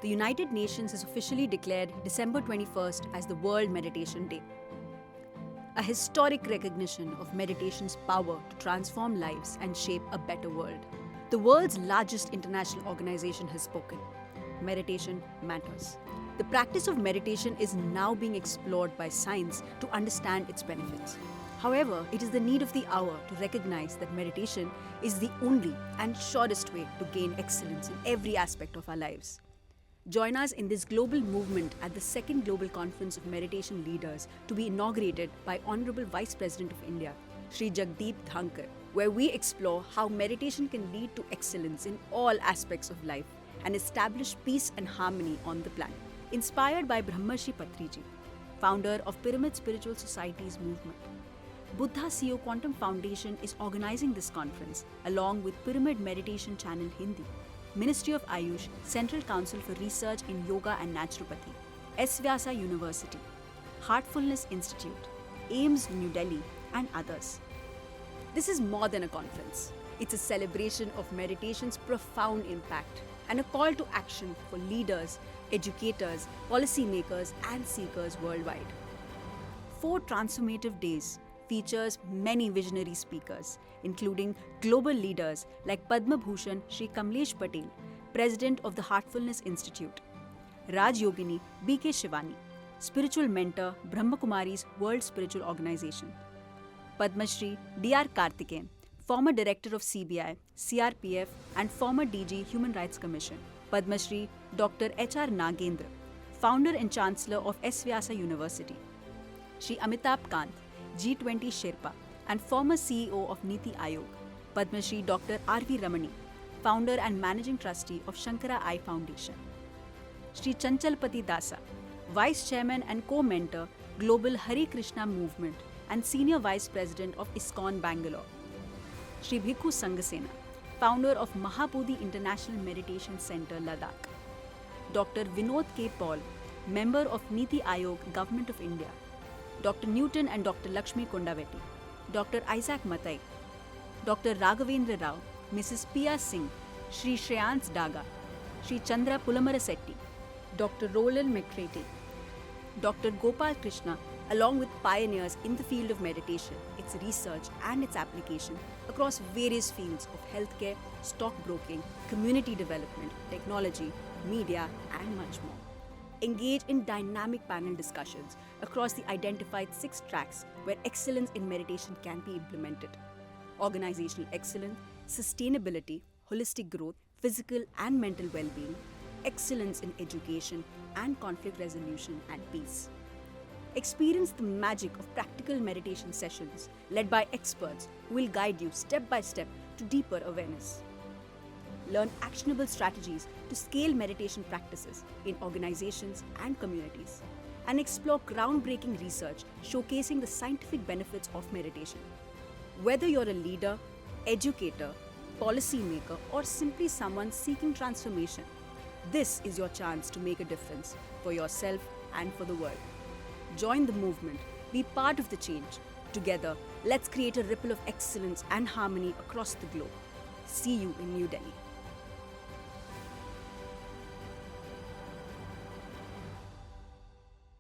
the United Nations has officially declared December 21st as the World Meditation Day. A historic recognition of meditation's power to transform lives and shape a better world. The world's largest international organization has spoken. Meditation matters. The practice of meditation is now being explored by science to understand its benefits. However, it is the need of the hour to recognize that meditation is the only and surest way to gain excellence in every aspect of our lives. Join us in this global movement at the second Global Conference of Meditation Leaders to be inaugurated by Honorable Vice President of India, Shri Jagdeep Dhankar, where we explore how meditation can lead to excellence in all aspects of life and establish peace and harmony on the planet. Inspired by Brahmarshi Patriji, founder of Pyramid Spiritual Society's movement, Buddha CEO Quantum Foundation is organizing this conference along with Pyramid Meditation Channel Hindi, Ministry of Ayush, Central Council for Research in Yoga and Naturopathy, S. Vyasa University, Heartfulness Institute, AIIMS New Delhi, and others. This is more than a conference. It's a celebration of meditation's profound impact and a call to action for leaders, educators, policymakers, and seekers worldwide. 4 transformative days features many visionary speakers, including global leaders like Padma Bhushan Shri Kamlesh Patel, President of the Heartfulness Institute, Raj Yogini B.K. Shivani, Spiritual Mentor Brahma Kumari's World Spiritual Organization, Padma Shri D.R. Karthikeyan, former Director of CBI, CRPF and former DG Human Rights Commission, Padma Shri Dr. H.R. Nagendra, Founder and Chancellor of S. Vyasa University, Shri Amitabh Kant, G20 Sherpa and former CEO of Niti Aayog, Padma Shri Dr. R.V. Ramani, Founder and Managing Trustee of Shankara Eye Foundation, Shri Chanchalpati Dasa, Vice Chairman and Co-Mentor, Global Hare Krishna Movement and Senior Vice President of ISKCON Bangalore, Shri Bhikkhu Sanghasena, Founder of Mahabodhi International Meditation Center, Ladakh, Dr. Vinod K. Paul, Member of Niti Aayog, Government of India, Dr. Newton and Dr. Lakshmi Kondaveti, Dr. Isaac Matai, Dr. Raghavendra Rao, Mrs. Pia Singh, Shri Shreyans Daga, Shri Chandra Pulamarasetti, Dr. Roland McCready, Dr. Gopal Krishna, along with pioneers in the field of meditation, its research and its application across various fields of healthcare, stockbroking, community development, technology, media, and much more. Engage in dynamic panel discussions across the identified 6 tracks where excellence in meditation can be implemented: organizational excellence, sustainability, holistic growth, physical and mental well-being, excellence in education, and conflict resolution and peace. Experience the magic of practical meditation sessions led by experts who will guide you step by step to deeper awareness. Learn actionable strategies to scale meditation practices in organizations and communities, and explore groundbreaking research showcasing the scientific benefits of meditation. Whether you're a leader, educator, policymaker, or simply someone seeking transformation, this is your chance to make a difference for yourself and for the world. Join the movement, be part of the change. Together, let's create a ripple of excellence and harmony across the globe. See you in New Delhi.